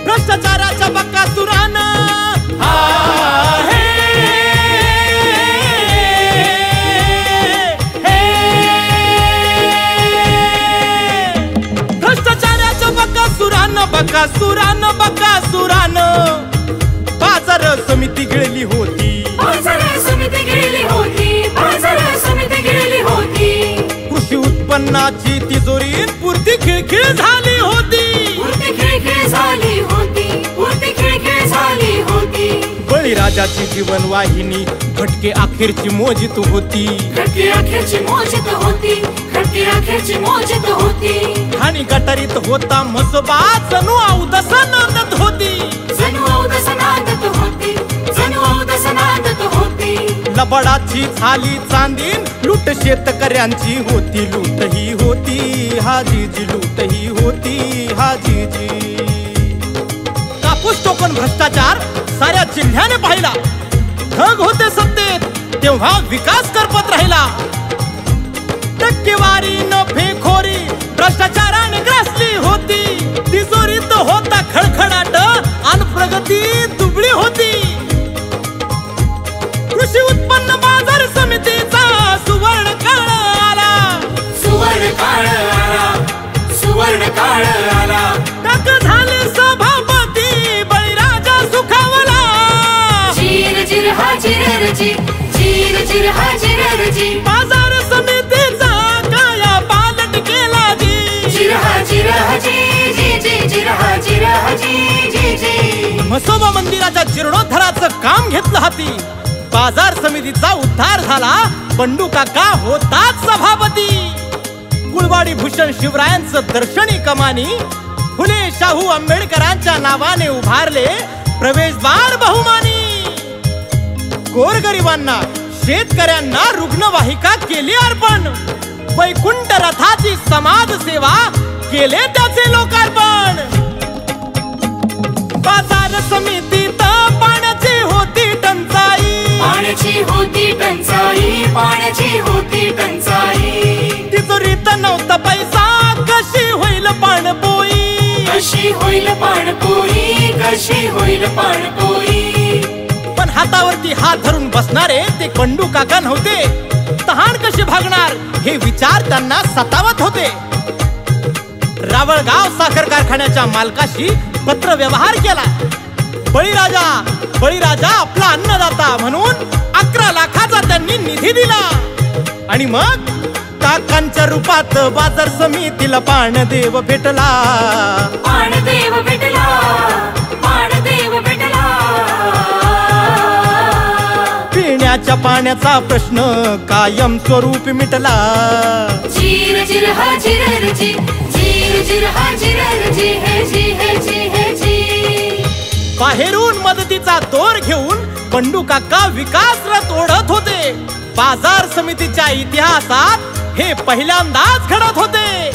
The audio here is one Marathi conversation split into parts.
भ्रष्टाचाराच्या बकासुरानं बकासुरानं बाजार समिती गिळली होती, कृषी उत्पन्नाची तिजोरी पुरती खिळखिळ झाली होती, बळीराजाची जीवन वाहिनी घटके अखेरची मोजित होती, आणि गटारीत होता म्हसोबा जणू अवदस नांदत होती, लबाडाची झाली चांदीन लूट शेतकऱ्यांची होती, लूटही होती हाजीजी, लूटही होती हाजीजी. कापूस टोकन भ्रष्टाचार साऱ्या जिल्ह्याने पाहिला, ढग होते सत्तेत तेव्हा विकास करपत राहिला, टक्केवारी नफेखोरी भ्रष्टाचाराने ग्रासली होती, तिजोरीत होता खडखडाट आणि प्रगती दुबळी होती. कृषी उत्पन्न बाजार समितीचा सुवर्ण काळ आला, टाक झाले सभापती बळीराजा सुखावला, बाजार समितीचा काया पालट केला जी, म्हसोबा मंदिराच्या जीर्णोद्धाराचं काम घेतलं हाती, बाजार समितीचा उद्धार झाला, बंडू काका होतात सभापती. कुळवाडी भूषण शिवरायांचं दर्शनी कमानी फुले शाहू आंबेडकरांच्या नावाने उभारले प्रवेशद्वार बहुमानी, गोरगरिबांना शेतकऱ्यांना रुग्णवाहिका केली अर्पण, वैकुंठ रथाची समाज सेवा केले त्याचे लोकार्पण. बाजार समितीत पाण्याची होती टंचाई, तिजोरीत नव्हता पैसा कशी होईल पाणपोई, पण हातावरती हात धरून बसणारे ते बंडू काका नव्हते, तहान कशी भागणार हे विचार त्यांना सतावत होते. रावळगाव साखर कारखान्याच्या मालकाशी पत्र व्यवहार केला, बळीराजा आपला अन्नदाता म्हणून 11 लाखाचा त्यांनी निधी दिला, आणि मग काकांच्या रूपात बाजार समितीला पाणदेव भेटला, पिण्याच्या पाण्याचा प्रश्न कायम स्वरूपी मिटला, बाहेरून मदतीचा दोर घेऊन बंडू काका विकास रथ ओढत होते, बाजार समितीच्या इतिहासात हे पहिल्यांदाच घडत होते.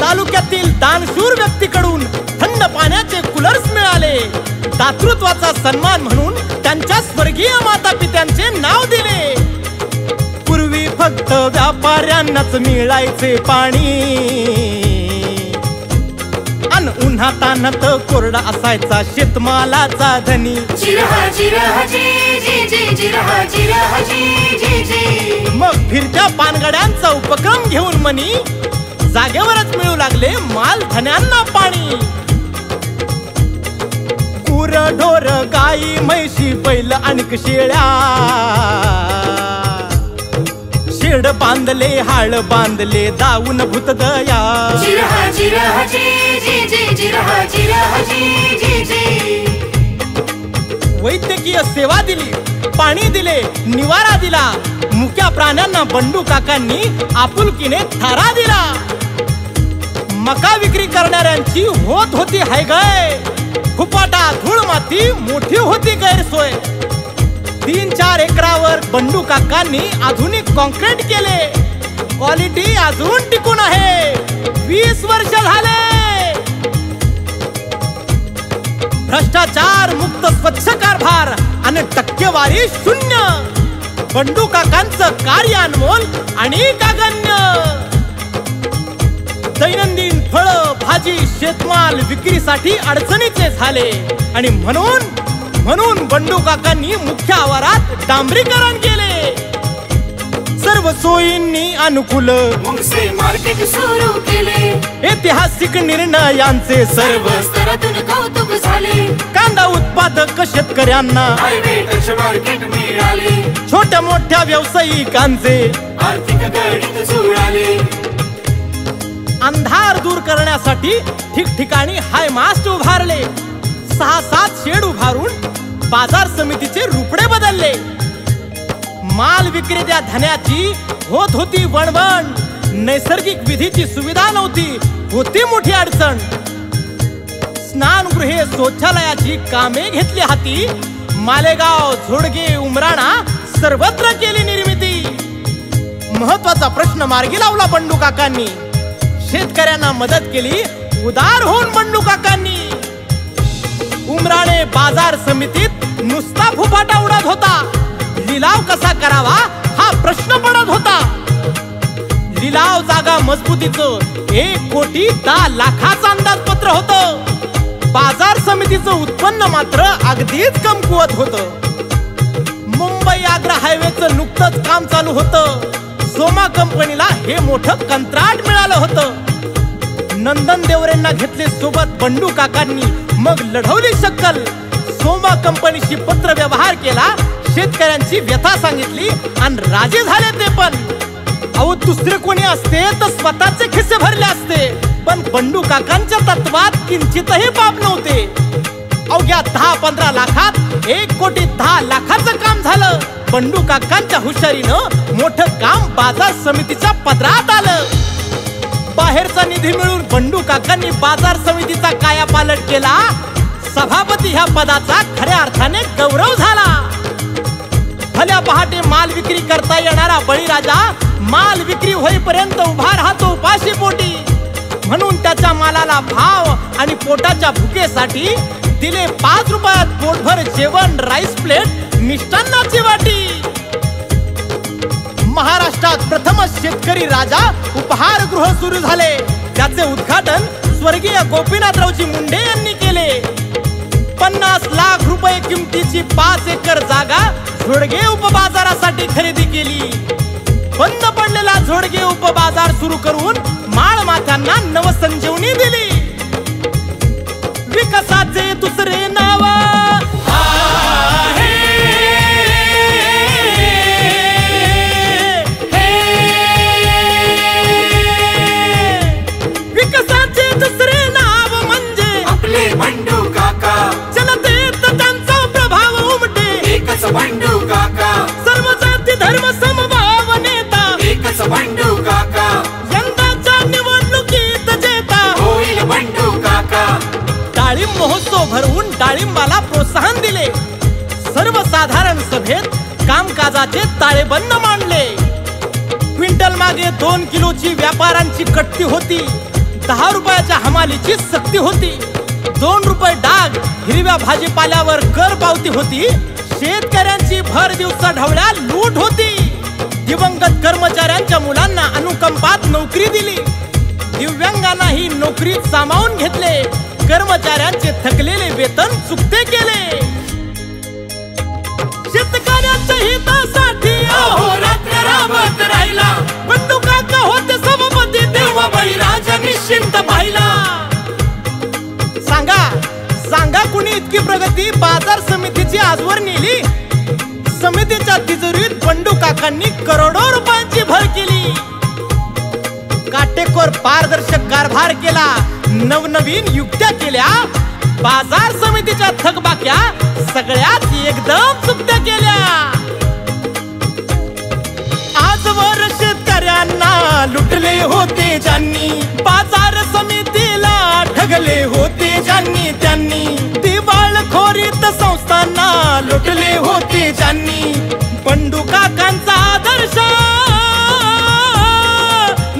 तालुक्यातील दानशूर व्यक्तीकडून थंड पाण्याचे कूलर्स मिळाले, दातृत्वाचा सन्मान म्हणून त्यांच्या स्वर्गीय माता पित्यांचे नाव दिले. पूर्वी फक्त व्यापाऱ्यांनाच मिळायचे पाणी, अन उन्हातान्हात कोरडा असायचा शेतमालाचा धनी, मग फिरत्या पानगड्यांचा उपक्रम घेऊन मनी जागेवरच मिळू लागले माल धन्यांना पाणी. गुर ढोर गाई म्हैशी बैल अनेक शेळ्या, शेड बांधले हाळ बांधले दावून भूतदया, वैद्यकीय सेवा दिली, पाणी दिले, निवारा दिला, मुक्या प्राण्यांना बंडू काकांनी आपुलकीने थारा दिला. मका विक्री करणाऱ्यांची होत होती हायगय, फुपाटा धूळ माती मोठी होती गैरसोय. 3-4 एकरावर बंडू काकांनी आधुनिक कॉन्क्रीट केले, क्वालिटी अजून टिकून आहे, 20 वर्ष झाले. भ्रष्टाचार मुक्त स्वच्छ कारभार आणि टक्केवारी शून्य. बंडू काकांचं कार्य अनमोल आणि कागण्य. दैनंदिन फळं भाजी शेतमाल विक्रीसाठी अडचणीचे झाले आणि म्हणून बंडू काकांनी मुख्य आवारात डांबरीकरण केले. सर्व सोयींनी अनुकूल मुंगसे मार्केट सुरू केले. ऐतिहासिक निर्णयांचे सर्व स्तरातून कौतुक झाले. कांदा उत्पादक शेतकऱ्यांना हायवे टच मार्केट मिळाले. छोट्या मोठ्या व्यावसायिकांचे आर्थिक गणित जुळाले. अंधार दूर करण्यासाठी ठिकठिकाणी हाय मास्ट उभारले. 6-7 शेड उभारून बाजार समितीचे रुपडे बदलले. माल विक्रेत्या धन्याची होत होती वणवण. नैसर्गिक विधीची सुविधा नव्हती, होती मोठी अडचण. स्नानगृहे शौचालयाची कामे घेतली हाती. मालेगाव झोडगे उमराणा सर्वत्र केली निर्मिती. महत्वाचा प्रश्न मार्गी लावला बंडू काकांनी. शेतकऱ्यांना मदत केली उदार होऊन बंडू काकांनी. उमराणे बाजार समितीत नुसता फुफाटा उडत होता. लिलाव कसा करावा हा प्रश्न पडत होता. लिलाव जागा मजबूतीचं 1,10,00,000चं अंदाजपत्र होतं. बाजार समितीचं उत्पन्न मात्र अगदीच कमकुवत होतं. मुंबई आग्रा हायवेचं नुकतंच काम चालू होतं. सोमा कंपनीला हे मोठं कंत्राट मिळालं होतं. नंदन देवरेंना घेतले सोबत बंडू काकांनी. मग लढवली शक्कल. सोमा कंपनीशी पत्र व्यवहार केला. शेतकऱ्यांची व्यथा सांगितली आणि राजे झाले ते पण. अहो दुसरे कोणी असते तर स्वतःचे खिसे भरले असते, पण बंडू काकांच्या तत्वात किंचितही पाप नव्हते. अवघ्या 10-15 लाखात 1,10,00,000चं काम झालं. बंडू काकांच्या हुशारीनं मोठं काम बाजार समितीच्या पदरात आलं. बाहेरचा निधी मिळून बंडू काकांनी बाजार समितीचा कायापालट केला. सभापती ह्या पदाचा खऱ्या अर्थाने गौरव झाला. भल्या पहाटे माल विक्री करता येणारा बळीराजा माल विक्री होईपर्यंत उभा राहतो उपाशी पोटी. म्हणून त्याच्या मालाला भाव आणि पोटाच्या भुकेसाठी दिले 5 रुपयात पोटभर जेवण, राईस प्लेट, मिष्टान्नाची वाटी. महाराष्ट्रात प्रथमच शेतकरी राजा उपहारगृह सुरू झाले. त्याचे उद्घाटन स्वर्गीय गोपीनाथरावजी मुंडे यांनी केले. 50 लाख रुपये किमतीची 5 एकर जागा झोडगे उपबाजारासाठी खरेदी केली. बंद पडलेला झोडगे उपबाजार सुरू करून माळ माथ्यांना नवसंजीवनी दिली. विकासाचे दुसरे नाव विकासाचे दुसरे नाव म्हणजे आपले बंडू काका. जनतेत त्यांचा प्रभाव उमटे. एकच बंडू काका. सर्व जाती धर्म समभाव नेता. एकच बंडू काका. यंदाच्या निवडणुकीत जेता होईल बंडू काका. डाळिंब महोत्सव भरवून डाळिंबाला प्रोत्साहन दिले. सर्वसाधारण सभेत कामकाजाचे ताळेबंद मांडले. क्विंटल मागे 2 किलोची व्यापाऱ्यांची कट्टी होती. 10 रुपयाच्या हमालीची सक्ती होती. 2 रुपये डाग हिरव्या भाजीपाल्यावर कर पावती होती. शेतकऱ्यांची भर दिवसा ढवळ्या लूट होती. दिवंगत कर्मचाऱ्यांच्या मुलांना अनुकंपात नोकरी दिली. दिव्यांगांनाही नोकरीत सामावून घेतले. कर्मचाऱ्यांचे थकलेले वेतन चुकते केले. शेतकऱ्यांच्या हितासाठी अहोरात्र राबत राहिला. बंडू काका होते सभापती तेव्हा बळीराजा निश्चिंत पाहिला. सांगा कुणी इतकी प्रगती बाजार समितीची आजवर नेली. समितीच्या तिजोरीत बंडू काकांनी करोडो रुपयांची भर केली. काटेकोर पारदर्शक कारभार केला. नवनवीन युक्त्या केल्या. बाजार समितीच्या थकबाक्या सगळ्यात एकदम चुकत्या केल्या. आजवर शेतकऱ्यांना लुटले होते ज्यांनी. बाजार समितीला ठगले होते ज्यांनी त्यांनी. दिवाळखोरीत संस्थांना लुटले होते ज्यांनी. बंडू काकांचा आदर्श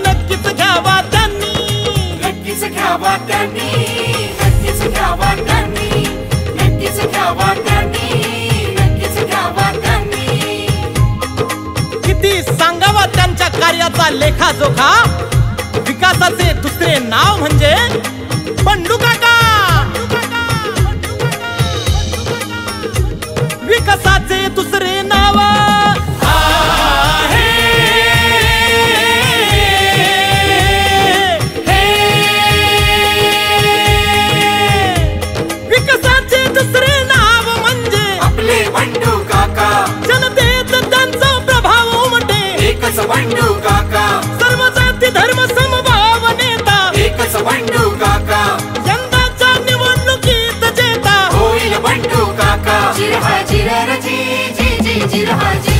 नक्कीच घ्यावा त्यांनी. नक्कीच घ्यावा त्यांनी. नक्कीच घ्यावा त्यांनी. कार्याचा लेखाजोखा, विकासाचे दुसरे नाव म्हणजे बंडू काका. विकासाचे दुसरे नाव विकासाचे दुसरे नाव म्हणजे आपले बंडू काका. जनतेत त्यांचा प्रभाव उमटे. एकच बंडू काका. सर्व जाती धर्म समभाव नेता. एकच बंडू काका. यंदाच्या निवडणुकीत जेता होईल बंडू काका. जिरहा जिरहा जी जी जी जिरहा जी